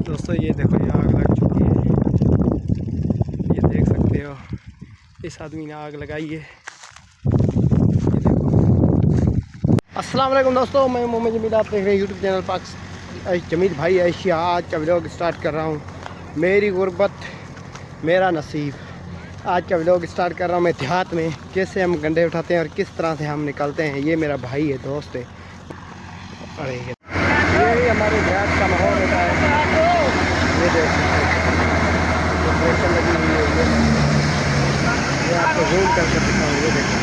दोस्तों ये देखो ये आग लग चुकी है, ये देख सकते हो। इस आदमी ने आग लगाई है, ये देखो। अस्सलाम वालेकुम दोस्तों, मैं मोहम्मद जमील, आप देख रहे हैं यूट्यूब चैनल पाक जमील भाई एशिया। आज का व्लॉग स्टार्ट कर रहा हूँ, मेरी गुर्बत मेरा नसीब। आज का व्लॉग स्टार्ट कर रहा हूँ मैं देहात में, कैसे हम गंडे उठाते हैं और किस तरह से हम निकलते हैं। ये मेरा भाई है, दोस्त है। अरे ये हमारे देहात का माहौल होता है। ये देखो डेकोरेशन लगी हुई है, ये आपको जूम करके दिखाऊँ। ये देखो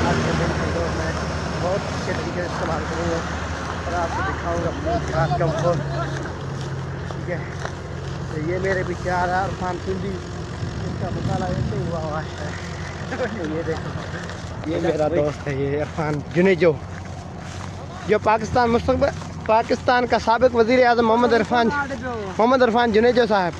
आज के दिन को मैं बहुत अच्छे तरीके से इस्तेमाल करूँगा और आपको दिखाऊँगा अपने देहात का माहौल। ठीक है, तो ये मेरे पीछे आ रहा है इरफान सिंधी, इसका मसाला ऐसे ही हुआ है। ये देखो ये मेरा दोस्त है, ये इरफान जुनेजो, जो पाकिस्तान का साबिक वज़ीर आज़म मोहम्मद इरफान जुनेजो साहब।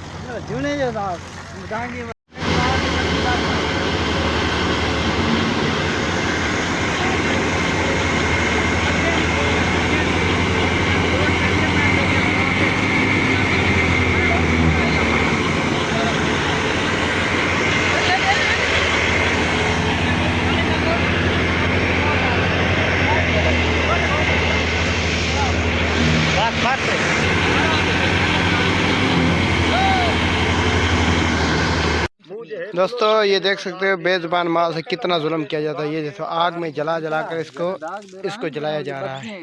दोस्तों ये देख सकते हो बेज़ुबान माल से कितना जुल्म किया जाता है। ये देखो आग में जला कर इसको जलाया जा रहा है।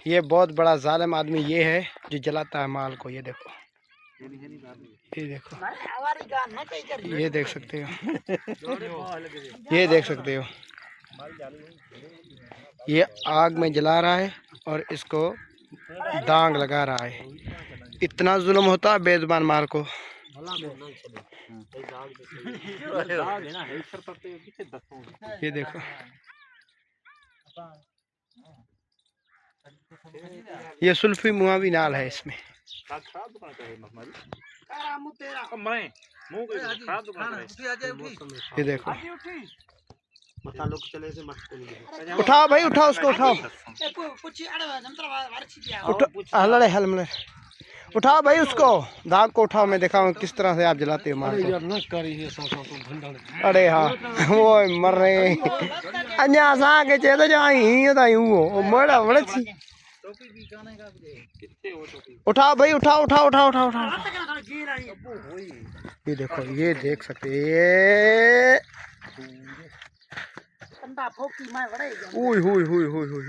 ये बहुत बड़ा जालिम आदमी ये है जो जलाता है माल को। ये देखो ये देख सकते हो, ये देख सकते हो, ये आग में जला रहा है और इसको दांग लगा रहा है। इतना जुल्म होता है बेज़ुबान माल को। ये देखो ये सुल्फी मुआवी नाल है इसमें। ये देखो, उठाओ भाई उठाओ, उसको उठाओ, उठाओ भाई उसको, दाग को उठाओ। मैं दिखाऊं किस तरह से आप जलाते हो माल को। अरे हाँ वो मर रहे अन्या सा के चेतो जो आई होता ही वो मरा बड़े छी। उठाओ भाई उठाओ उठाओ उठाओ उठाओ उठाओ। ये देखो ये देख सकते ये हुई हुई हुई हुई हुई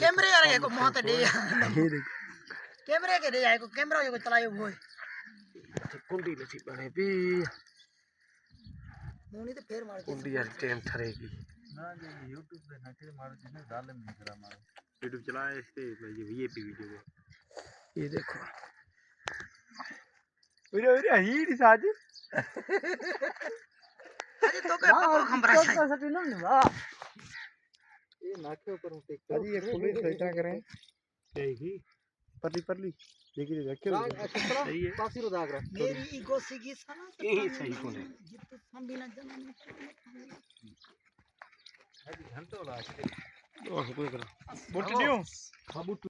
कैमरे आ को मोहत दे कैमरे के दे को कैमरा को चलायो वो कुंडी लसी बने भी मोनी तो फेर मार कुंडी यार टाइम ठरेगी ना। ये YouTube पे नटे मार ने जाले में करा मार YouTube चलाए इससे ये वीआईपी वीडियो है। ये देखो उरे हीड़ी साज अरे तो का पको खंबरा है तो सटी न वाह ये नाके ऊपर हूं टेक अरे ये पुलिस इतना करें यही परली परली देखिए रखे सही है पासी रो दाग रहा मेरी ईगो सीगी साला यही सही कोन है जित हम बिना जमाने घंटो ला ओ कोई करो बुट दियो हां बुट